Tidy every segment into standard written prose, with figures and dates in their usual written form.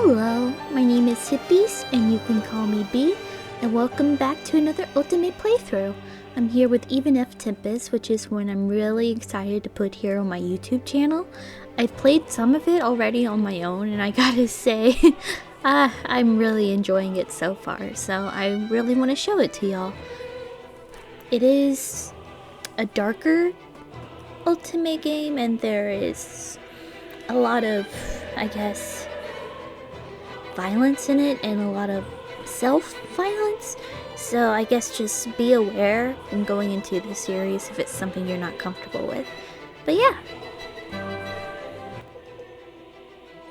Hello, my name is Hippies, and you can call me B, and welcome back to another Ultimate playthrough. I'm here with Even F Tempest, which is one I'm really excited to put here on my YouTube channel. I've played some of it already on my own, and I gotta say, I'm really enjoying it so far, so I really want to show it to y'all. It is a darker Ultimate game, and there is a lot of, I guess, violence in it and a lot of self-violence, so I guess just be aware when going into the series if it's something you're not comfortable with. But yeah,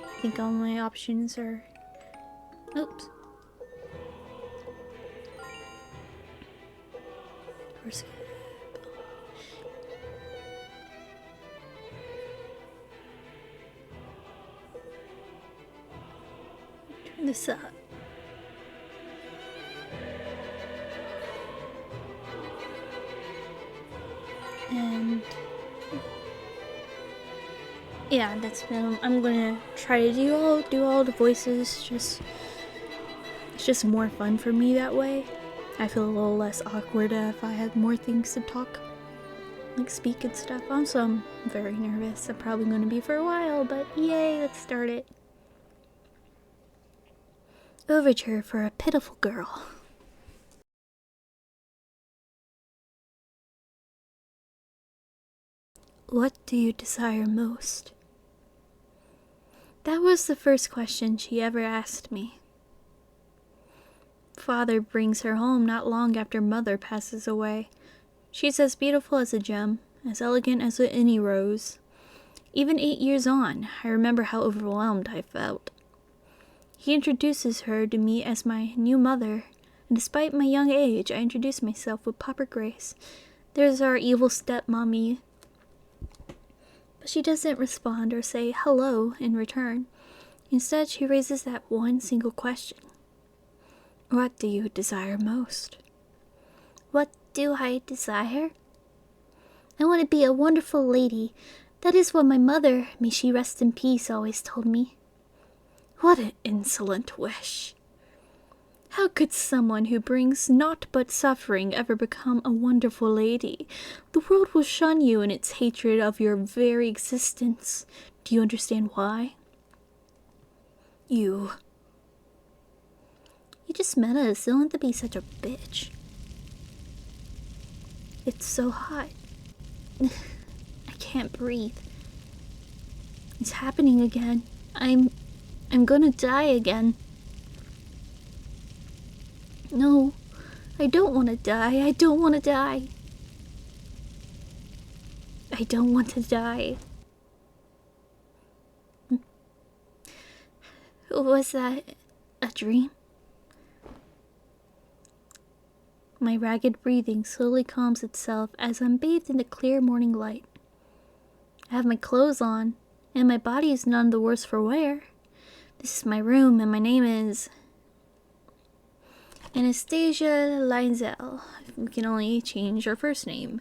I think all my options are... Oops. First... Turn this up. And yeah, that's I'm gonna try to do all the voices. It's just more fun for me that way. I feel a little less awkward if I had more things to talk, like speak and stuff. Also, I'm very nervous. I'm probably gonna be for a while, but yay, let's start it. Overture for a Pitiful Girl. What do you desire most? That was the first question she ever asked me. Father brings her home not long after Mother passes away. She's as beautiful as a gem, as elegant as any rose. Even 8 years on, I remember how overwhelmed I felt. He introduces her to me as my new mother, and despite my young age, I introduce myself with proper grace. There's our evil stepmommy. But she doesn't respond or say hello in return. Instead, she raises that one single question. What do you desire most? What do I desire? I want to be a wonderful lady. That is what my mother, may she rest in peace, always told me. What an insolent wish. How could someone who brings naught but suffering ever become a wonderful lady? The world will shun you in its hatred of your very existence. Do you understand why? You just met us. Don't have to be such a bitch. It's so hot. I can't breathe. It's happening again. I'm gonna die again. No, I don't want to die. I don't want to die. I don't want to die. Was that a dream? My ragged breathing slowly calms itself as I'm bathed in the clear morning light. I have my clothes on, and my body is none the worse for wear. This is my room, and my name is Anastasia Leinzel. We can only change our first name.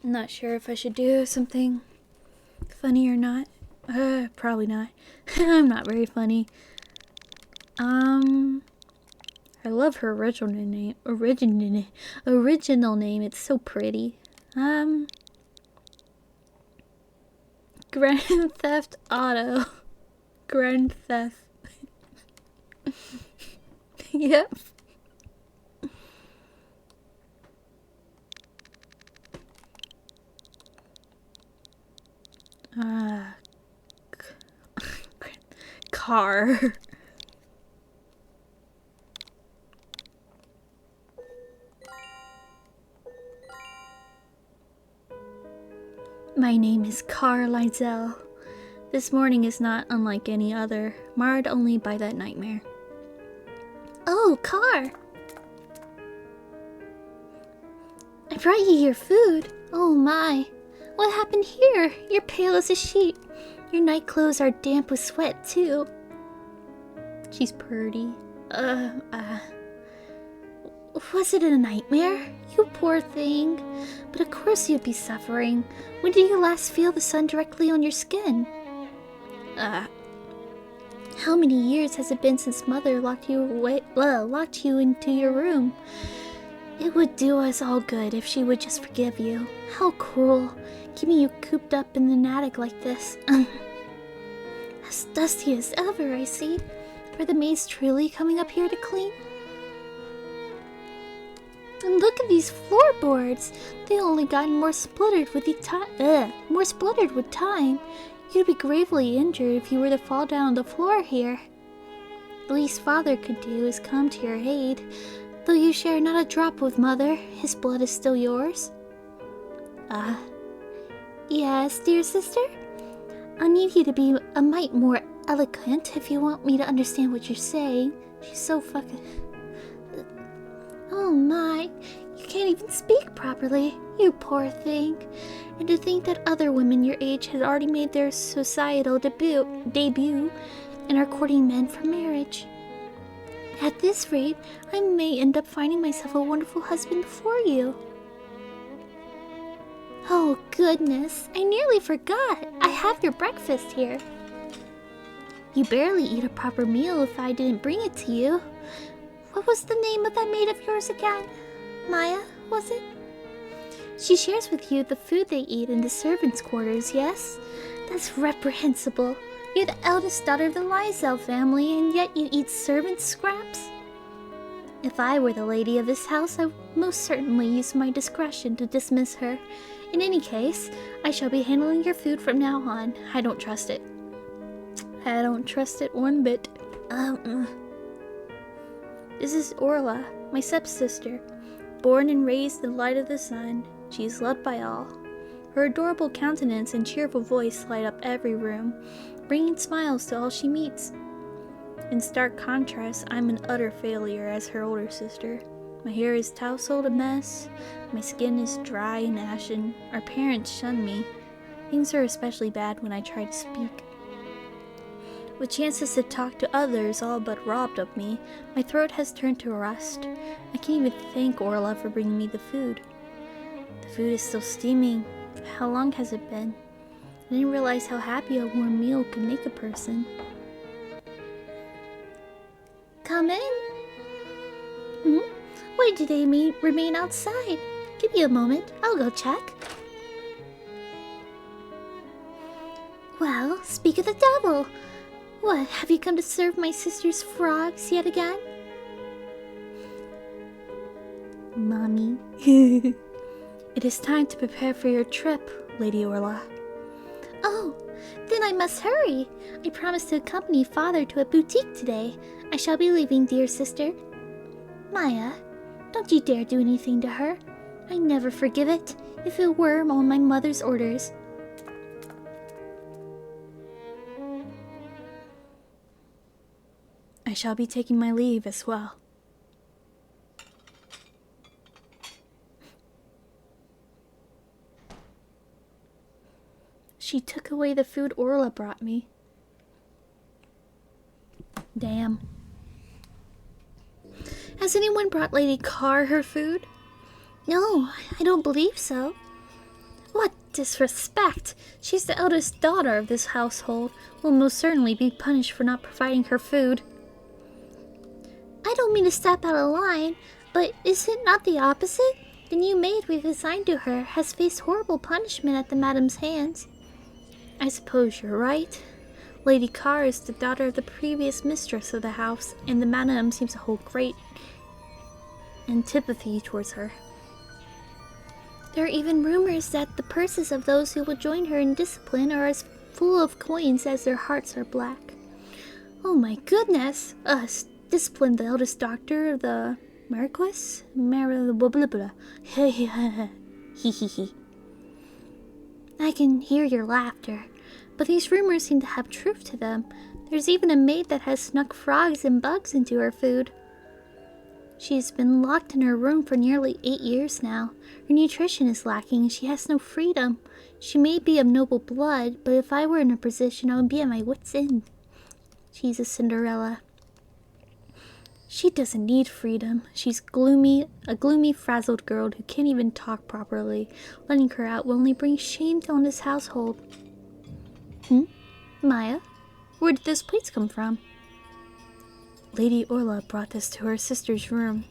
Not sure if I should do something funny or not. Probably not. I'm not very funny. I love her original name. Original name. It's so pretty. Grand Theft Auto. Grand Theft. Yep. Car. My name is Car Leinzel. This morning is not unlike any other, marred only by that nightmare. Oh, Car! I brought you your food. Oh my. What happened here? You're pale as a sheet. Your night clothes are damp with sweat, too. She's pretty. Was it a nightmare? You poor thing. But of course you'd be suffering. When did you last feel the sun directly on your skin? How many years has it been since Mother locked you into your room? It would do us all good if she would just forgive you. How cruel, keeping you cooped up in an attic like this. As dusty as ever, I see. Are the maids truly coming up here to clean? And look at these floorboards. They only gotten more spluttered with time. You'd be gravely injured if you were to fall down on the floor here. The least Father could do is come to your aid. Though you share not a drop with Mother, his blood is still yours. Yes, dear sister? I'll need you to be a mite more eloquent if you want me to understand what you're saying. She's so fucking... Oh my, you can't even speak properly, you poor thing. And to think that other women your age had already made their societal debut and are courting men for marriage. At this rate, I may end up finding myself a wonderful husband before you. Oh goodness, I nearly forgot. I have your breakfast here. You barely eat a proper meal if I didn't bring it to you. What was the name of that maid of yours again? Maya, was it? She shares with you the food they eat in the servants' quarters, yes? That's reprehensible. You're the eldest daughter of the Lysel family, and yet you eat servants' scraps? If I were the lady of this house, I would most certainly use my discretion to dismiss her. In any case, I shall be handling your food from now on. I don't trust it. I don't trust it one bit. This is Orla, my stepsister. Born and raised in the light of the sun, she is loved by all. Her adorable countenance and cheerful voice light up every room, bringing smiles to all she meets. In stark contrast, I'm an utter failure as her older sister. My hair is tousled a mess, my skin is dry and ashen. Our parents shun me. Things are especially bad when I try to speak. With chances to talk to others all but robbed of me, my throat has turned to rust. I can't even thank Orla for bringing me the food. The food is still steaming. How long has it been? I didn't realize how happy a warm meal could make a person. Come in. Why do they remain outside? Give me a moment. I'll go check. Well, speak of the devil. What, have you come to serve my sister's frogs yet again? Mommy. It is time to prepare for your trip, Lady Orla. Oh, then I must hurry. I promised to accompany Father to a boutique today. I shall be leaving, dear sister. Maya, don't you dare do anything to her. I never forgive it, if it were on my mother's orders. I shall be taking my leave as well. She took away the food Orla brought me. Damn. Has anyone brought Lady Carr her food? No, I don't believe so. What disrespect! She's the eldest daughter of this household, will most certainly be punished for not providing her food. I don't mean to step out of line, but is it not the opposite? The new maid we've assigned to her has faced horrible punishment at the madam's hands. I suppose you're right. Lady Carr is the daughter of the previous mistress of the house, and the madam seems to hold great antipathy towards her. There are even rumors that the purses of those who will join her in discipline are as full of coins as their hearts are black. Oh my goodness! Discipline the eldest doctor of the Marquis? I can hear your laughter, but these rumors seem to have truth to them. There's even a maid that has snuck frogs and bugs into her food. She's been locked in her room for nearly 8 years now. Her nutrition is lacking and she has no freedom. She may be of noble blood, but if I were in her position, I would be at my wit's end. She's a Cinderella. She doesn't need freedom. She's a gloomy, frazzled girl who can't even talk properly. Letting her out will only bring shame on this household. Maya, where did those plates come from? Lady Orla brought this to her sister's room.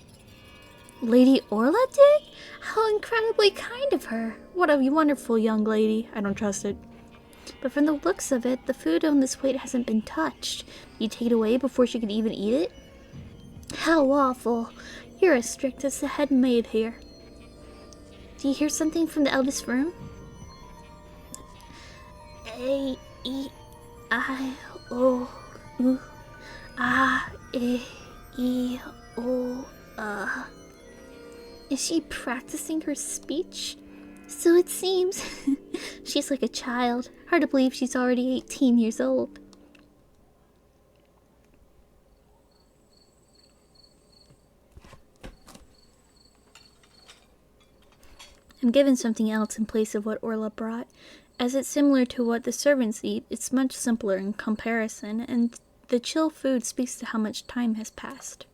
Lady Orla did? How incredibly kind of her. What a wonderful young lady. I don't trust it. But from the looks of it, the food on this plate hasn't been touched. You take it away before she could even eat it? How awful. You're as strict as the head maid here. Do you hear something from the eldest room? A, E, I, O, U, A, E, O, Is she practicing her speech? So it seems. She's like a child. Hard to believe she's already 18 years old. I'm given something else in place of what Orla brought. As it's similar to what the servants eat, it's much simpler in comparison, and the chill food speaks to how much time has passed.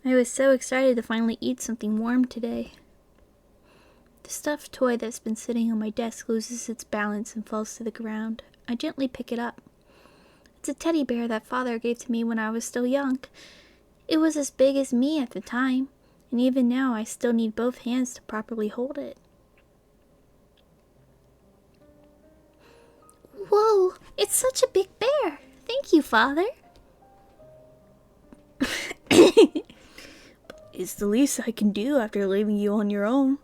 I was so excited to finally eat something warm today. The stuffed toy that's been sitting on my desk loses its balance and falls to the ground. I gently pick it up. It's a teddy bear that Father gave to me when I was still young. It was as big as me at the time, and even now I still need both hands to properly hold it. Whoa, it's such a big bear. Thank you, Father. It's the least I can do after leaving you on your own.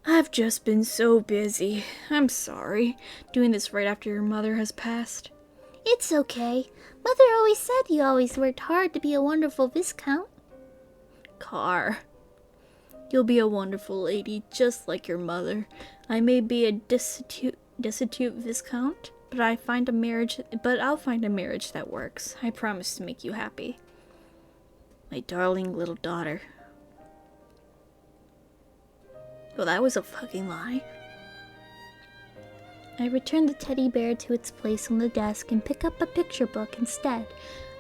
I've just been so busy. I'm sorry, doing this right after your mother has passed. It's okay. Mother always said you always worked hard to be a wonderful Viscount. Car, you'll be a wonderful lady, just like your mother. I may be a destitute Viscount, but I'll find a marriage that works. I promise to make you happy. My darling little daughter. Well, that was a fucking lie. I return the teddy bear to its place on the desk and pick up a picture book instead.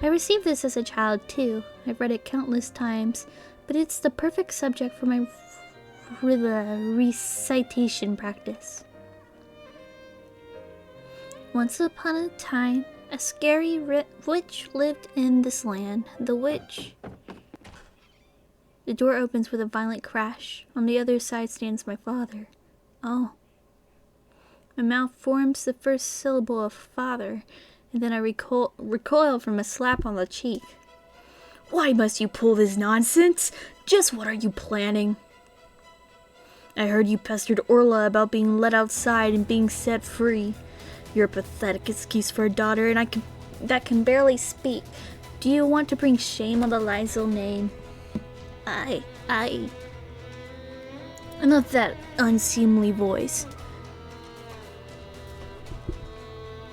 I received this as a child too. I've read it countless times, but it's the perfect subject for my recitation practice. Once upon a time, a scary witch lived in this land. The witch... The door opens with a violent crash. On the other side stands my father. Oh. My mouth forms the first syllable of father, and then I recoil from a slap on the cheek. Why must you pull this nonsense? Just what are you planning? I heard you pestered Orla about being let outside and being set free. You're a pathetic excuse for a daughter, and that can barely speak. Do you want to bring shame on the Lizel name? Enough that unseemly voice.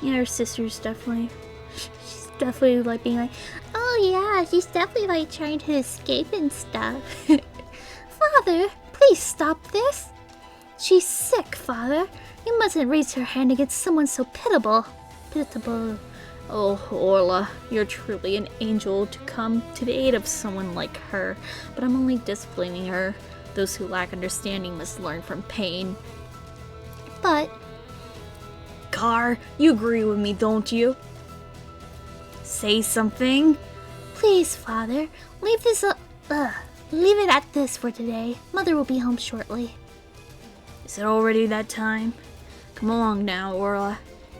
Yeah, her sister's she's definitely like being like, oh yeah, she's definitely like trying to escape and stuff. Father, please stop this. She's sick, Father. You mustn't raise her hand against someone so pitiable. Oh, Orla, you're truly an angel to come to the aid of someone like her, but I'm only disciplining her. Those who lack understanding must learn from pain. But... Car, you agree with me, don't you? Say something. Please, Father, leave it at this for today. Mother will be home shortly. Is it already that time? Come along now, Orla.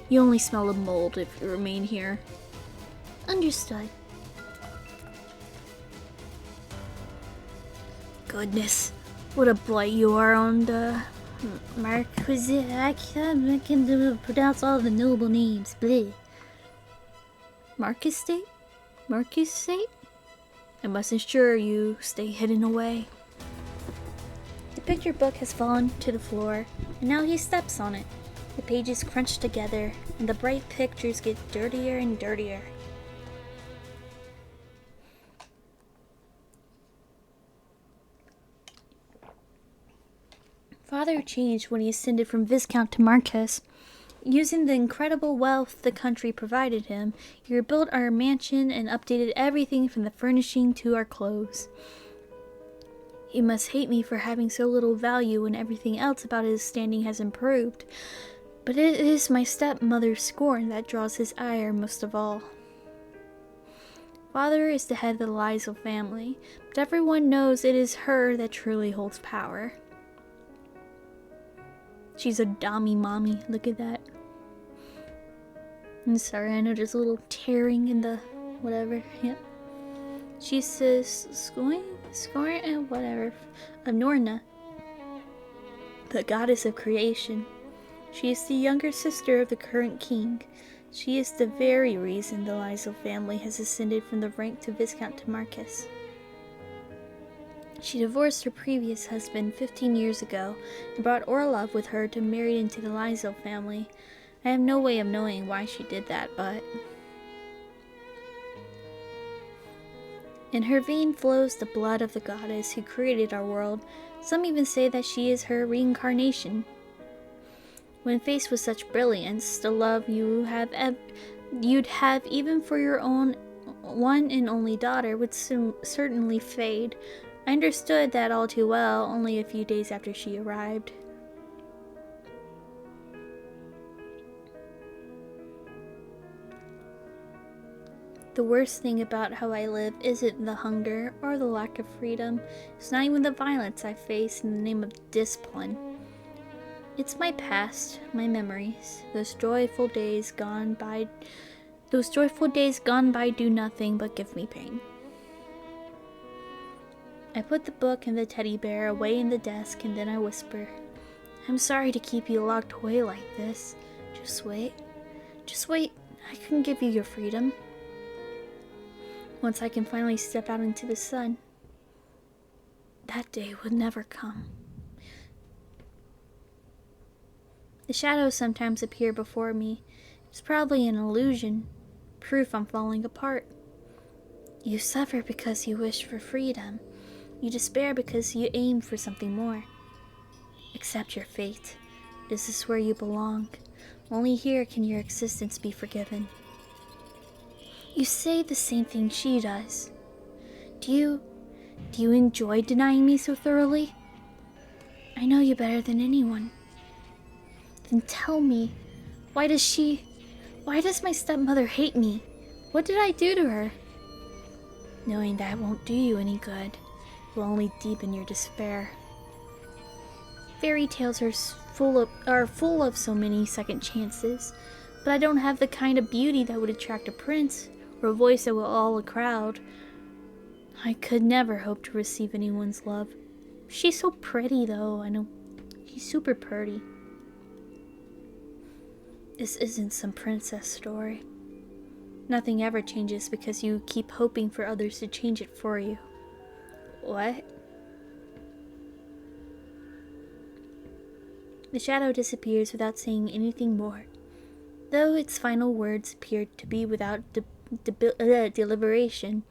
You only smell of mold if you remain here. Understood. Goodness, what a blight you are on the... Marquisate. I can pronounce all the noble names. Bleh. Marquisate? Marquisate? I must ensure you stay hidden away. The picture book has fallen to the floor, and now he steps on it. The pages crunch together, and the bright pictures get dirtier and dirtier. Father changed when he ascended from Viscount to Marquess. Using the incredible wealth the country provided him, he rebuilt our mansion and updated everything from the furnishing to our clothes. He must hate me for having so little value when everything else about his standing has improved, but it is my stepmother's scorn that draws his ire most of all. Father is the head of the Lysel family, but everyone knows it is her that truly holds power. She's a dummy mommy, look at that. I'm sorry, I know there's a little tearing in the whatever, yep. She says, scorn, and whatever, of Norna, the goddess of creation. She is the younger sister of the current king. She is the very reason the Lysel family has ascended from the rank to Viscount to Marquess. She divorced her previous husband 15 years ago and brought Orlov with her to marry into the Lysel family. I have no way of knowing why she did that, but... in her vein flows the blood of the goddess who created our world. Some even say that she is her reincarnation. When faced with such brilliance, the love you'd have even for your own one and only daughter would certainly fade. I understood that all too well only a few days after she arrived. The worst thing about how I live isn't the hunger or the lack of freedom. It's not even the violence I face in the name of discipline. It's my past, my memories, those joyful days gone by do nothing but give me pain. I put the book and the teddy bear away in the desk, and then I whisper, I'm sorry to keep you locked away like this. Just wait. I can give you your freedom. Once I can finally step out into the sun. That day would never come. The shadows sometimes appear before me. It's probably an illusion, proof I'm falling apart. You suffer because you wish for freedom. You despair because you aim for something more. Accept your fate. This is where you belong. Only here can your existence be forgiven. You say the same thing she does. Do you enjoy denying me so thoroughly? I know you better than anyone. Then tell me, why does my stepmother hate me? What did I do to her? Knowing that won't do you any good, it will only deepen your despair. Fairy tales are full of so many second chances, but I don't have the kind of beauty that would attract a prince, or a voice that will awe a crowd. I could never hope to receive anyone's love. She's so pretty, though. I know. She's super pretty. This isn't some princess story. Nothing ever changes because you keep hoping for others to change it for you. What? The shadow disappears without saying anything more, though its final words appeared to be without deliberation.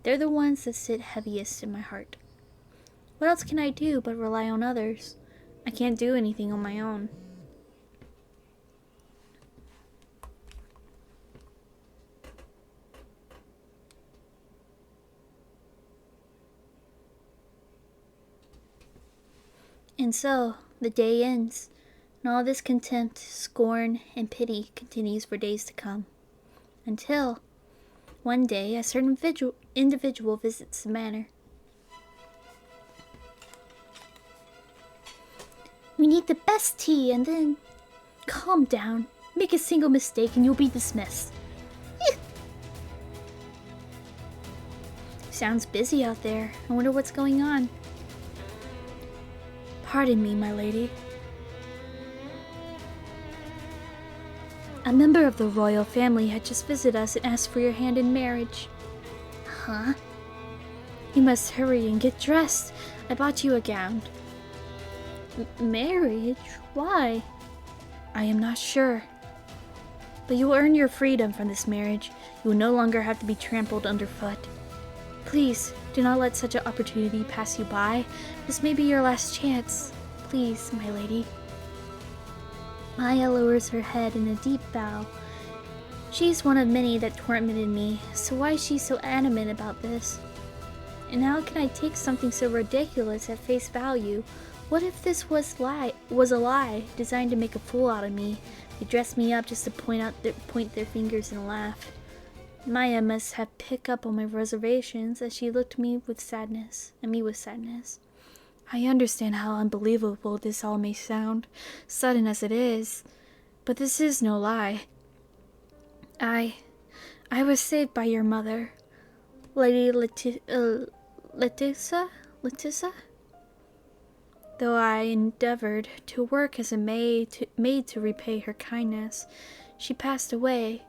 They're the ones that sit heaviest in my heart. What else can I do but rely on others? I can't do anything on my own. And so, the day ends, and all this contempt, scorn, and pity continues for days to come. Until, one day, a certain individual visits the manor. We need the best tea, and then... Calm down. Make a single mistake and you'll be dismissed. Sounds busy out there. I wonder what's going on. Pardon me, my lady. A member of the royal family had just visited us and asked for your hand in marriage. Huh? You must hurry and get dressed. I bought you a gown. Marriage? Why? I am not sure. But you will earn your freedom from this marriage. You will no longer have to be trampled underfoot. Please, do not let such an opportunity pass you by. This may be your last chance. Please, my lady. Maya lowers her head in a deep bow. She's one of many that tormented me, so why is she so adamant about this? And how can I take something so ridiculous at face value? What if this was a lie, designed to make a fool out of me? They dressed me up just to point their fingers and laugh. Maya must have picked up on my reservations as she looked at me with sadness. I understand how unbelievable this all may sound, sudden as it is, but this is no lie. I was saved by your mother, Lady Letissa? Though I endeavored to work as a maid to repay her kindness, she passed away,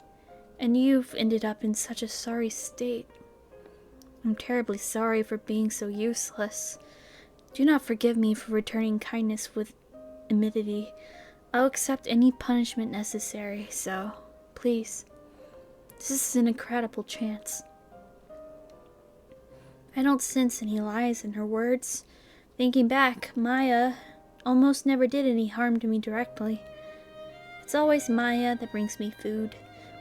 and you've ended up in such a sorry state. I'm terribly sorry for being so useless. Do not forgive me for returning kindness with timidity. I'll accept any punishment necessary, so please. This is an incredible chance. I don't sense any lies in her words. Thinking back, Maya almost never did any harm to me directly. It's always Maya that brings me food.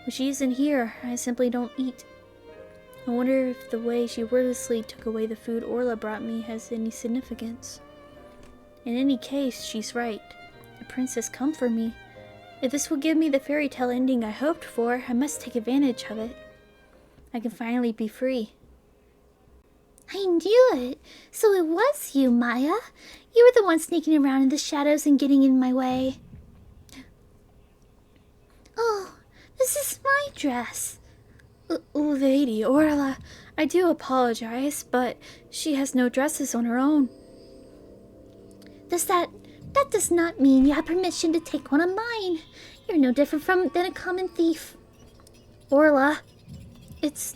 When she isn't here, I simply don't eat. I wonder if the way she wordlessly took away the food Orla brought me has any significance. In any case, she's right. The prince has come for me. If this will give me the fairy tale ending I hoped for, I must take advantage of it. I can finally be free. I knew it. So it was you, Maya. You were the one sneaking around in the shadows and getting in my way. Oh, this is my dress. Lady Orla, I do apologize, but she has no dresses on her own. That does not mean you have permission to take one of mine. You're no different than a common thief. Orla, it's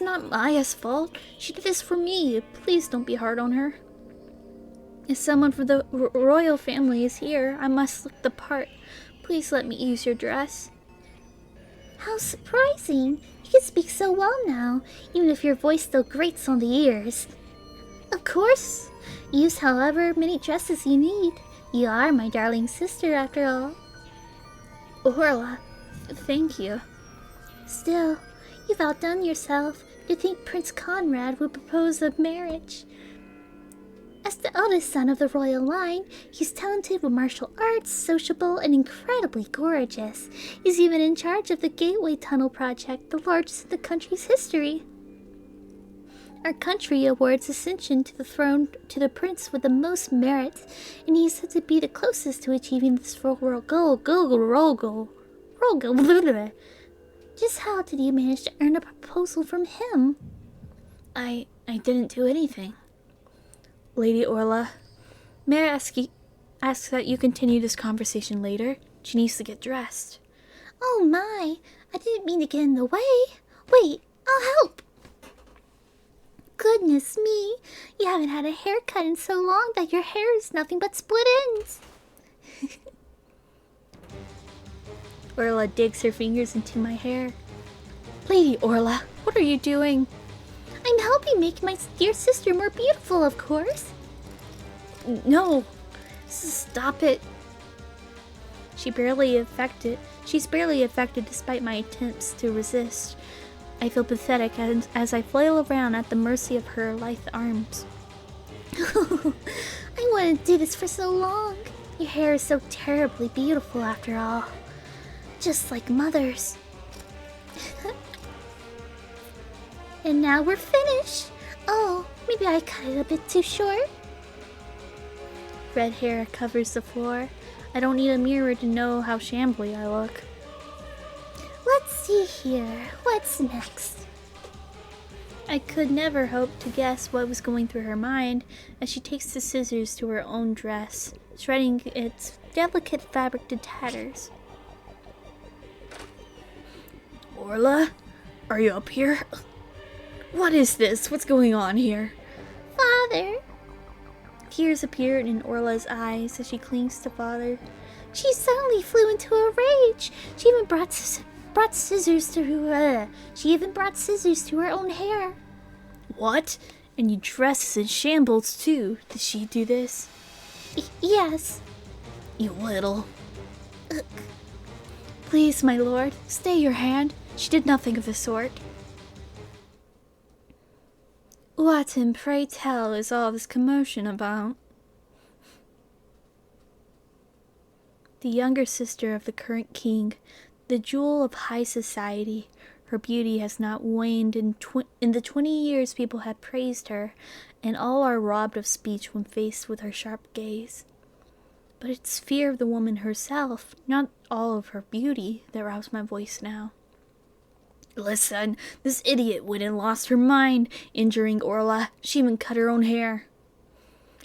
not Maya's fault. She did this for me. Please don't be hard on her. If someone from the royal family is here, I must look the part. Please let me use your dress. How surprising. You can speak so well now, even if your voice still grates on the ears. Of course. Use however many dresses you need. You are my darling sister, after all. Orla, thank you. Still, you've outdone yourself to think Prince Conrad would propose a marriage. As the eldest son of the royal line, he's talented with martial arts, sociable, and incredibly gorgeous. He's even in charge of the Gateway Tunnel project, the largest in the country's history. Our country awards ascension to the throne to the prince with the most merit, and he's said to be the closest to achieving this royal goal. Just how did you manage to earn a proposal from him? I didn't do anything. Lady Orla, may I ask that you continue this conversation later? She needs to get dressed. Oh my, I didn't mean to get in the way. Wait, I'll help. Goodness me, you haven't had a haircut in so long that your hair is nothing but split ends. Orla digs her fingers into my hair. Lady Orla, what are you doing? I'm helping make my dear sister more beautiful, of course. No, stop it. She's barely affected despite my attempts to resist. I feel pathetic as I flail around at the mercy of her lithe arms. I wanted to do this for so long. Your hair is so terribly beautiful after all. Just like mother's. And now we're finished. Oh, maybe I cut it a bit too short. Red hair covers the floor. I don't need a mirror to know how shambly I look. Let's see here. What's next? I could never hope to guess what was going through her mind as she takes the scissors to her own dress, shredding its delicate fabric to tatters. Orla, are you up here? What is this? What's going on here? Father! Tears appeared in Orla's eyes as she clings to Father. She suddenly flew into a rage. She even brought scissors to her own hair. What? And you dress us in shambles too. Did she do this? Yes. You little. Please, my lord, stay your hand. She did nothing of the sort. What, and pray tell, is all this commotion about? The younger sister of the current king, the jewel of high society, her beauty has not waned in the 20 years people have praised her, and all are robbed of speech when faced with her sharp gaze. But it's fear of the woman herself, not all of her beauty, that roused my voice now. Listen, this idiot went and lost her mind, injuring Orla. She even cut her own hair.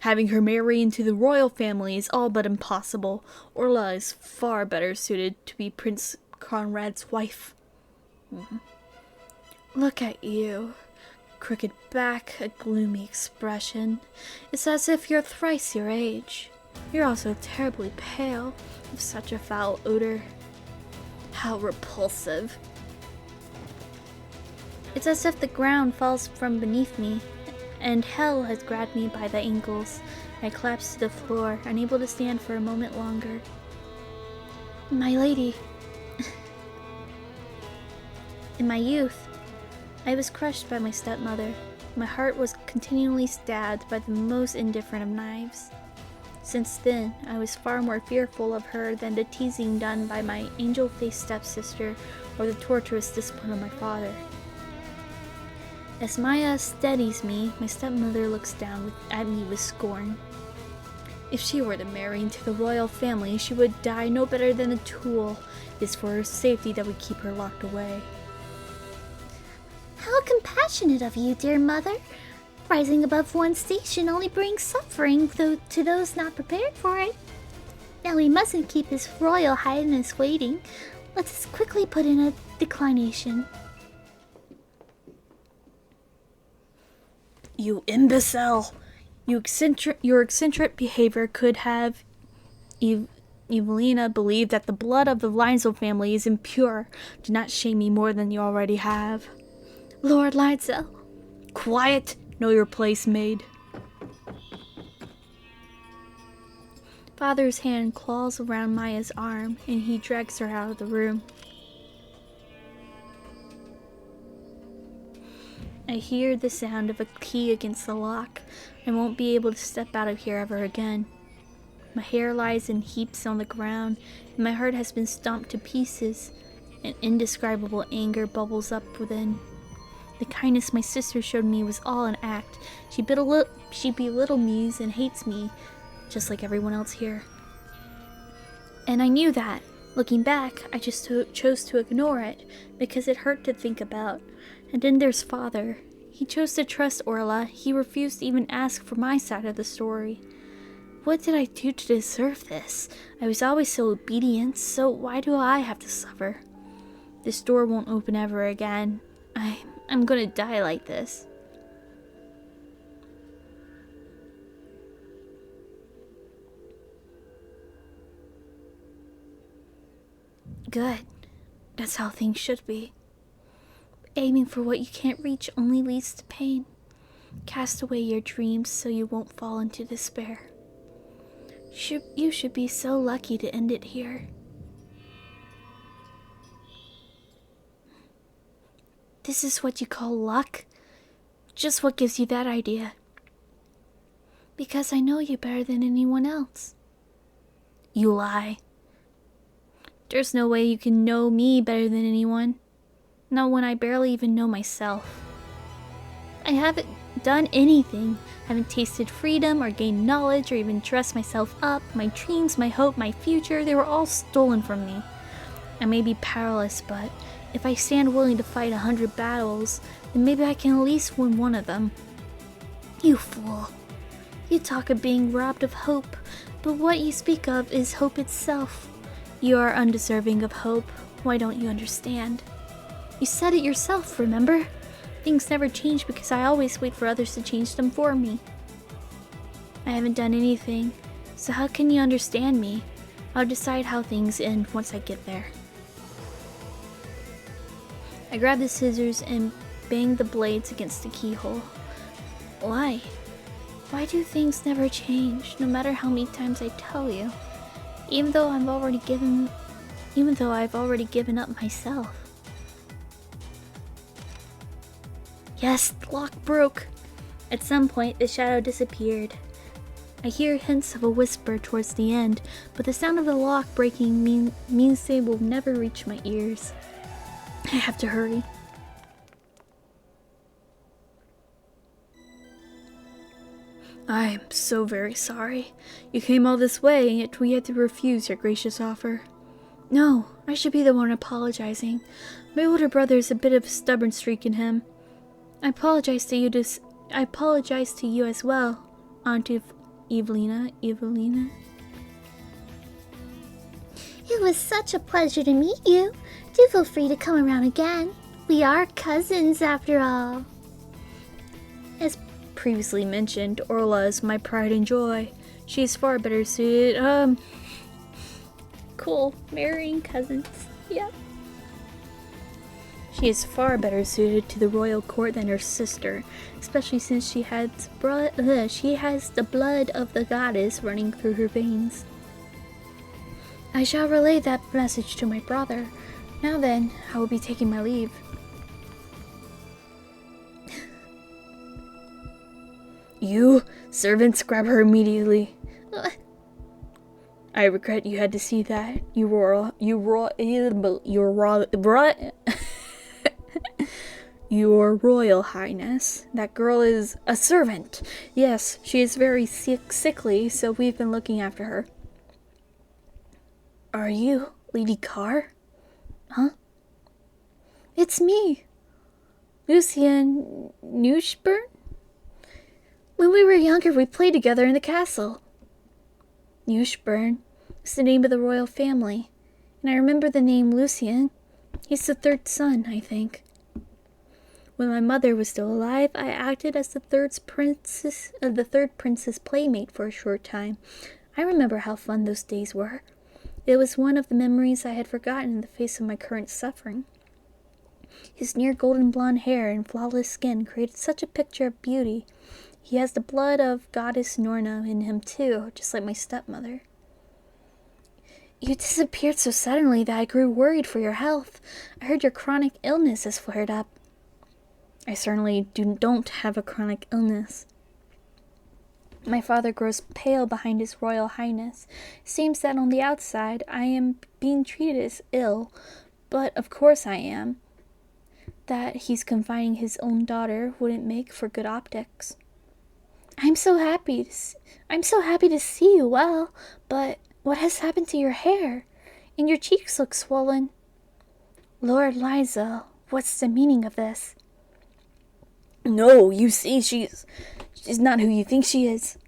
Having her marry into the royal family is all but impossible. Orla is far better suited to be Prince Conrad's wife. Look at you. Crooked back, a gloomy expression. It's as if you're thrice your age. You're also terribly pale, with such a foul odor. How repulsive. It's as if the ground falls from beneath me, and hell has grabbed me by the ankles. I collapsed to the floor, unable to stand for a moment longer. My lady. In my youth, I was crushed by my stepmother. My heart was continually stabbed by the most indifferent of knives. Since then, I was far more fearful of her than the teasing done by my angel-faced stepsister or the torturous discipline of my father. As Maya steadies me, my stepmother looks down at me with scorn. If she were to marry into the royal family, she would die no better than a tool. It is for her safety that we keep her locked away. How compassionate of you, dear mother. Rising above one's station only brings suffering to those not prepared for it. Now we mustn't keep His Royal Highness waiting. Let us quickly put in a declination. You imbecile! Your eccentric behavior could have Evelina believe that the blood of the Linesville family is impure. Do not shame me more than you already have. Lord Linesville. Quiet! Know your place, maid. Father's hand claws around Maya's arm, and he drags her out of the room. I hear the sound of a key against the lock. I won't be able to step out of here ever again. My hair lies in heaps on the ground, and my heart has been stomped to pieces. An indescribable anger bubbles up within. The kindness my sister showed me was all an act. She belittled me and hates me, just like everyone else here. And I knew that. Looking back, I just chose to ignore it, because it hurt to think about. And then there's Father. He chose to trust Orla. He refused to even ask for my side of the story. What did I do to deserve this? I was always so obedient, so why do I have to suffer? This door won't open ever again. I'm gonna die like this. Good. That's how things should be. Aiming for what you can't reach only leads to pain. Cast away your dreams so you won't fall into despair. You should be so lucky to end it here. This is what you call luck? Just what gives you that idea? Because I know you better than anyone else. You lie. There's no way you can know me better than anyone. Not when I barely even know myself. I haven't done anything. Haven't tasted freedom or gained knowledge or even dressed myself up. My dreams, my hope, my future, they were all stolen from me. I may be powerless, but if I stand willing to fight 100 battles, then maybe I can at least win one of them. You fool. You talk of being robbed of hope, but what you speak of is hope itself. You are undeserving of hope. Why don't you understand? You said it yourself, remember? Things never change because I always wait for others to change them for me. I haven't done anything, so how can you understand me? I'll decide how things end once I get there. I grab the scissors and bang the blades against the keyhole. Why? Why do things never change, no matter how many times I tell you? even though I've already given up myself. Yes, the lock broke. At some point, the shadow disappeared. I hear hints of a whisper towards the end, but the sound of the lock breaking means they will never reach my ears. I have to hurry. I'm so very sorry. You came all this way, and yet we had to refuse your gracious offer. No, I should be the one apologizing. My older brother has a bit of a stubborn streak in him. I apologize to you as well, Aunt Evelina. It was such a pleasure to meet you. Do feel free to come around again. We are cousins after all. As previously mentioned, Orla is my pride and joy. She is far better suited, Cool, marrying cousins, yeah. She is far better suited to the royal court than her sister, especially since she has the blood of the goddess running through her veins. I shall relay that message to my brother. Now then, I will be taking my leave. You, servants, grab her immediately. I regret you had to see that. Your Royal Highness. That girl is a servant. Yes, she is very sickly, so we've been looking after her. Are you Lady Carr? Huh? It's me, Lucien Neuschburn. When we were younger, we played together in the castle. Neuschburn is the name of the royal family, and I remember the name Lucien. He's the third son, I think. When my mother was still alive, I acted as the third prince's playmate for a short time. I remember how fun those days were. It was one of the memories I had forgotten in the face of my current suffering. His near golden blonde hair and flawless skin created such a picture of beauty. He has the blood of Goddess Norna in him too, just like my stepmother. You disappeared so suddenly that I grew worried for your health. I heard your chronic illness has flared up. I certainly don't have a chronic illness. My father grows pale behind his Royal Highness. Seems that on the outside I am being treated as ill, but of course I am. That he's confining his own daughter wouldn't make for good optics. I'm so happy to see you well, but what has happened to your hair? And your cheeks look swollen. Lord Liza, what's the meaning of this? No, you see, she's not who you think she is.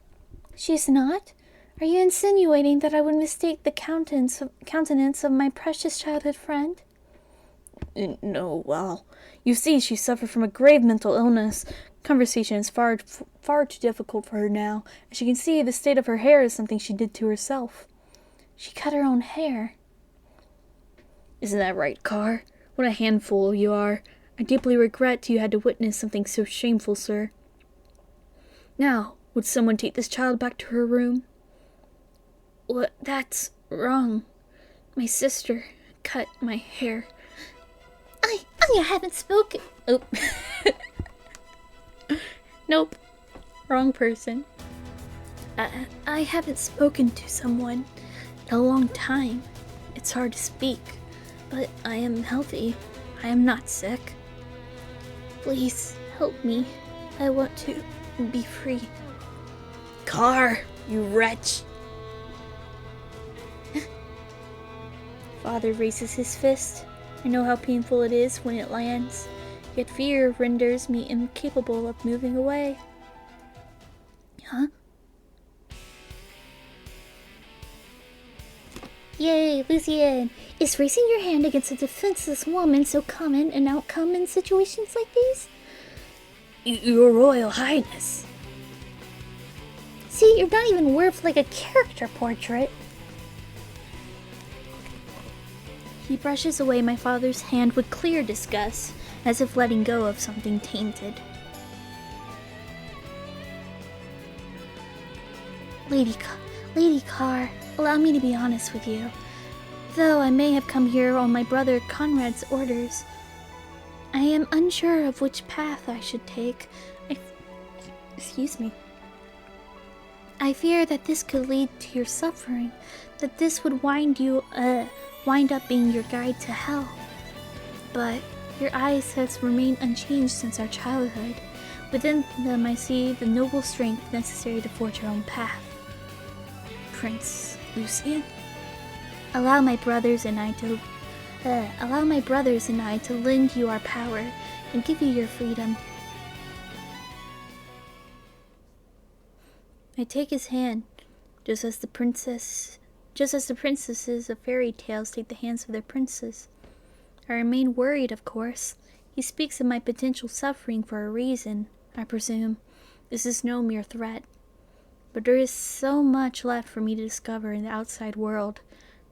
She's not? Are you insinuating that I would mistake the countenance of my precious childhood friend? No, well, you see, she suffered from a grave mental illness. Conversation is far too difficult for her now. As you can see, the state of her hair is something she did to herself. She cut her own hair. Isn't that right, Carr? What a handful you are. I deeply regret you had to witness something so shameful, sir. Now, would someone take this child back to her room? What? That's wrong. My sister cut my hair. I haven't spoken. Oh. Nope. Wrong person. I haven't spoken to someone in a long time. It's hard to speak, but I am healthy. I am not sick. Please help me. I want to be free. Carr, you wretch! Father raises his fist. I know how painful it is when it lands, yet fear renders me incapable of moving away. Huh? Yay, Lucien! Is raising your hand against a defenseless woman so common an outcome in situations like these? Your Royal Highness! See, you're not even worth like a character portrait. He brushes away my father's hand with clear disgust, as if letting go of something tainted. Lady Carr, Allow me to be honest with you. Though I may have come here on my brother Conrad's orders, I am unsure of which path I should take. Excuse me. I fear that this could lead to your suffering, that this would wind up being your guide to hell. But your eyes have remained unchanged since our childhood. Within them I see the noble strength necessary to forge your own path. Prince Lucian, allow my brothers and I to lend you our power and give you your freedom. I take his hand, just as the princesses of fairy tales take the hands of their princes. I remain worried, of course. He speaks of my potential suffering for a reason, I presume. This is no mere threat. But there is so much left for me to discover in the outside world.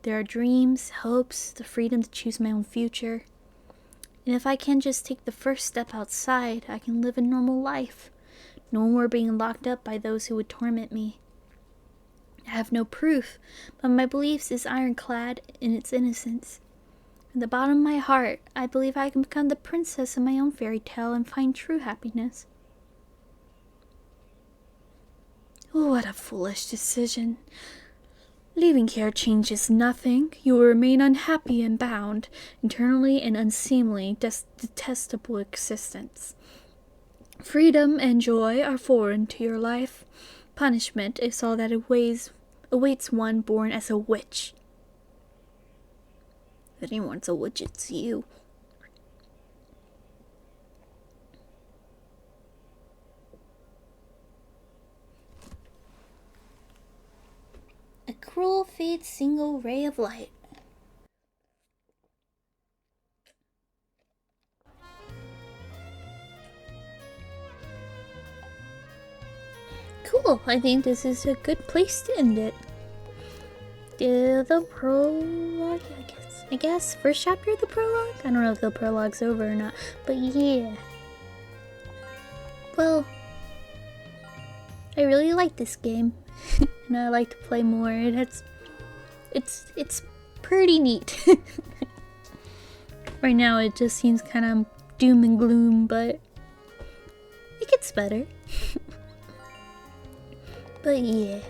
There are dreams, hopes, the freedom to choose my own future. And if I can just take the first step outside, I can live a normal life. No more being locked up by those who would torment me. I have no proof, but my belief is ironclad in its innocence. At the bottom of my heart, I believe I can become the princess of my own fairy tale and find true happiness. What a foolish decision. Leaving here changes nothing. You will remain unhappy and bound, internally and unseemly, detestable existence. Freedom and joy are foreign to your life. Punishment is all that awaits one born as a witch. If anyone's a witch, it's you. A cruel fate's single ray of light. Cool, I think this is a good place to end it. The prologue, I guess. First chapter of the prologue? I don't know if the prologue's over or not, but yeah. Well, I really like this game, and I like to play more, and it's pretty neat. Right now it just seems kind of doom and gloom, but it gets better. But yeah,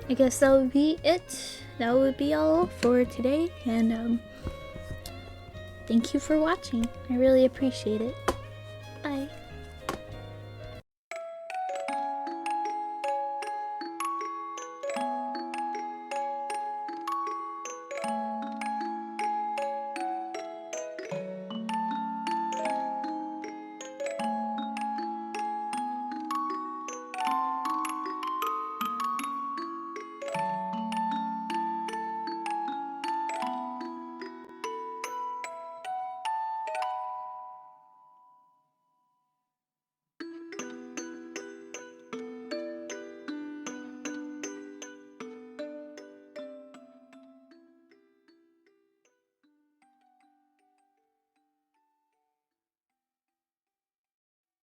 I guess that would be it. That would be all for today, and thank you for watching. I really appreciate it. Bye.